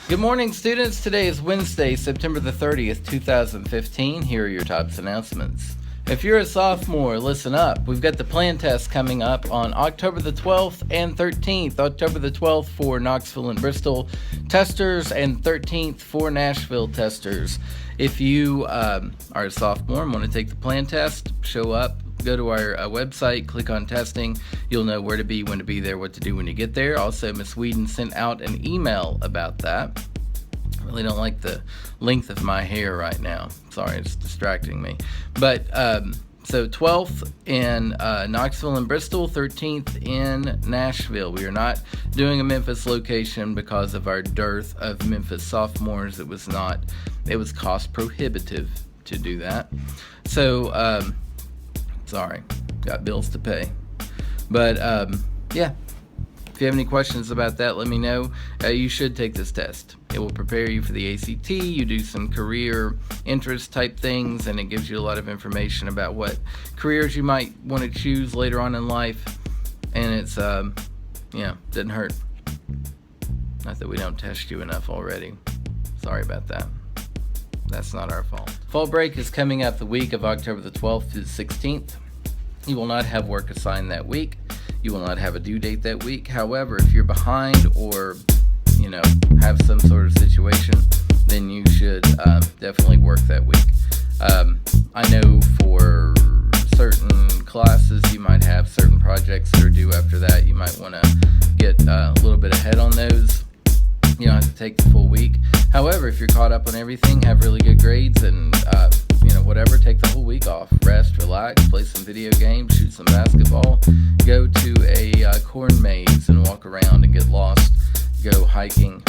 Good morning, students. Today is Wednesday, September the 30th, 2015. Here are your TOPS announcements. If you're a sophomore, listen up. We've got the plan test coming up on October the 12th and 13th. October the 12th for Knoxville and Bristol testers and 13th for Nashville testers. If you are a sophomore and want to take the plan test, show up. Go to our website, click on testing. You'll know where to be, when to be there, what to do when you get there. Also, Miss Whedon sent out an email about that. I really don't like the length of my hair right now. Sorry, it's distracting me. But so 12th in Knoxville and Bristol, 13th in Nashville. We are not doing a Memphis location because of our dearth of Memphis sophomores. It was cost prohibitive to do that. So, sorry, got bills to pay. But yeah, if you have any questions about that, let me know. You should take this test. It will prepare you for the ACT. You do some career interest type things, and it gives you a lot of information about what careers you might want to choose later on in life. And it's, doesn't hurt. Not that we don't test you enough already. Sorry about that. That's not our fault. Fall break is coming up the week of October the 12th to the 16th. You will not have work assigned that week. You will not have a due date that week. However, if you're behind or, have some sort of situation, then you should definitely work that week. I know for certain classes, you might have certain projects that are due after that. You might want to get a little bit ahead on those. You don't have to take the full week. However, if you're caught up on everything, have really good grades, and whatever, take the whole week off. Rest, relax, play some video games, shoot some basketball, go to a corn maze and walk around and get lost, go hiking,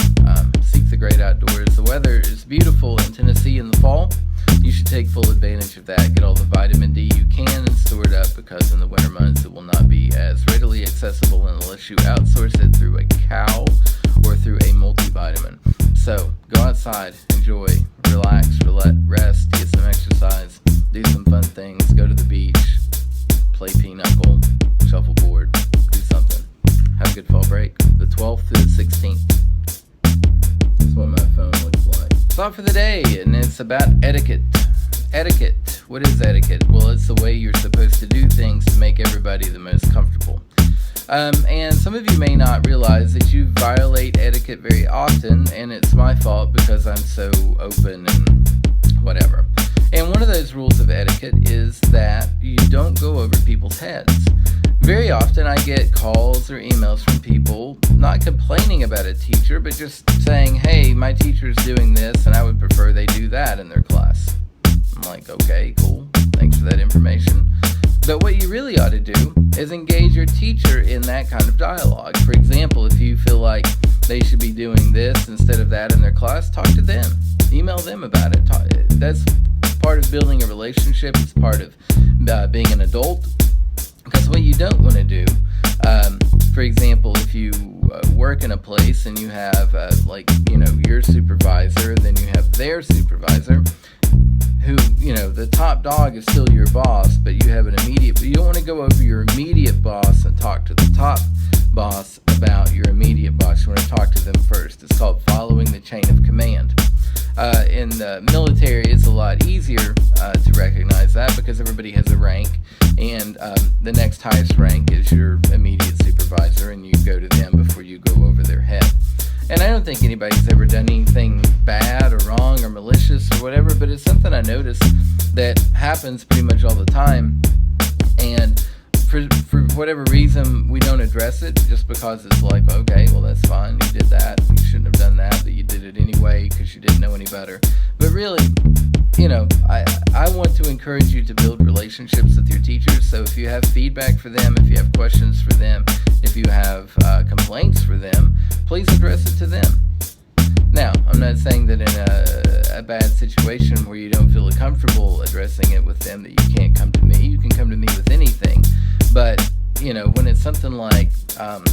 seek the great outdoors. The weather is beautiful in Tennessee in the fall. You should take full advantage of that. Get all the vitamin D you can and store it up, because in the winter months it will not be as readily accessible unless you outsource it through a cow or through a multivitamin. So go outside, enjoy, relax, rest, get some exercise, do some fun things, go to the beach, play pinochle, shuffleboard, do something. Have a good fall break. The 12th through the 16th. That's what my phone looks like. Thought for the day, and it's about etiquette. Etiquette. What is etiquette? Well, it's the way you're supposed to do things to make everybody the most comfortable. And some of you may not realize that you violate etiquette very often, and it's my fault because I'm so open and whatever. And one of those rules of etiquette is that you don't go over people's heads. Very often I get calls or emails from people not complaining about a teacher, but just saying, hey, my teacher's doing this and I would prefer they do that in their class. I'm like, okay, cool. Thanks for that information. But what you really ought to do is engage your teacher in that kind of dialogue. For example, if you feel like they should be doing this instead of that in their class, talk to them. Email them about it. That's part of building a relationship. It's part of being an adult. Because what you don't want to do, for example, if you work in a place and you have, your supervisor, and then you have their supervisor, who, the top dog is still your boss, but you have you don't want to go over your immediate boss and talk to the top boss about your immediate boss. You want to talk to them first. It's called following the chain of command. In the military, it's a lot easier to recognize that because everybody has a rank, and the next highest rank is your immediate supervisor, and you go to them before you go over their head. And I don't think anybody's ever done anything bad or wrong or malicious or whatever, but it's something I notice that happens pretty much all the time. And for whatever reason, we don't address it just because it's like, okay, well, that's fine. You did that. You shouldn't have done that, but you did it anyway because you didn't know any better. But really, I want to encourage you to build relationships with your teachers. So if you have feedback for them, if you have questions for them, if you have complaints for them, please address it to them. Now, I'm not saying that in a bad situation where you don't feel comfortable addressing it with them that you can't come to me. You can come to me with anything. But, when it's something like, I've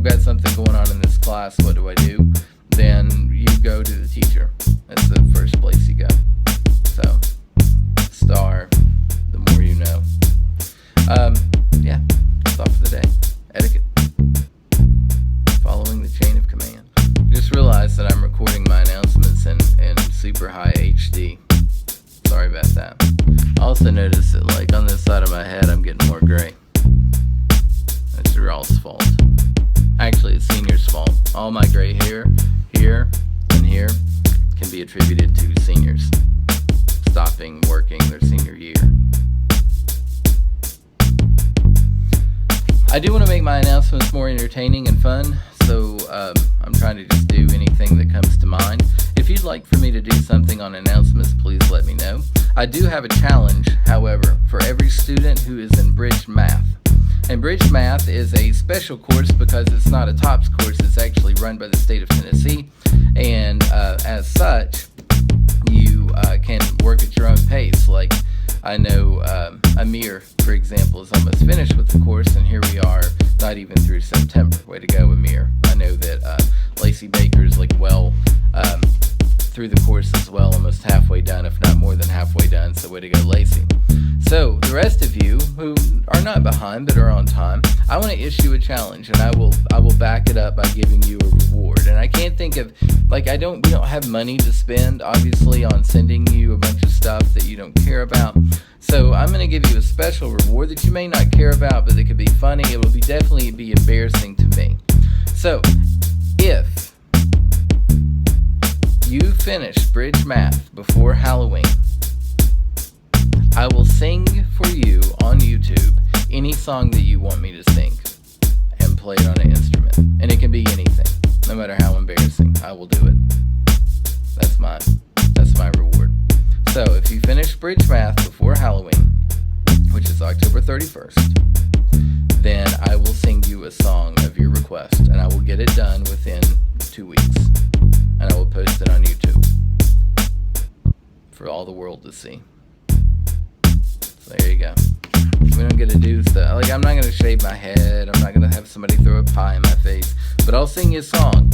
got something going on in this class, what do I do? Then you go to the teacher. That's the first place you go. So, star, the more you know. That's all for the day. Etiquette. Following the chain of command. Just super high HD. Sorry about that. I also noticed that, like, on this side of my head, I'm getting more gray. That's your all's fault. Actually, it's Senior's fault. All my gray hair, here and here, can be attributed to seniors stopping working their senior year. I do want to make my announcements more entertaining and fun, so I'm trying to just do anything that comes to mind. If you'd like for me to do something on announcements, please let me know. I do have a challenge, however, for every student who is in Bridge Math. And Bridge Math is a special course because it's not a TOPS course, it's actually run by the state of Tennessee, and as such, you can work at your own pace. Like, I know Amir, for example, is almost finished with the course, and here we are, not even through September. Way to go, Amir. I know that Lacey Baker's like through the course as well, almost halfway done, if not more than halfway done, so way to go, Lacey. So, the rest of you who are not behind but are on time, I want to issue a challenge, and I will back it up by giving you a reward. And I can't think of, like, we don't have money to spend, obviously, on sending you a bunch of stuff that you don't care about. So I'm going to give you a special reward that you may not care about, but that could be funny. It will definitely be embarrassing to me. So, if you finish Bridge Math before Halloween, I will sing for you on YouTube any song that you want me to sing and play it on an instrument. And it can be anything, no matter how embarrassing. I will do it. That's my reward. So if you finish Bridge Math before Halloween, which is October 31st, then I will sing you a song of your request, and I will get it done within 2 weeks. And I will post it on YouTube for all the world to see. So there you go. We don't get to do stuff. Like, I'm not going to shave my head. I'm not going to have somebody throw a pie in my face. But I'll sing you a song.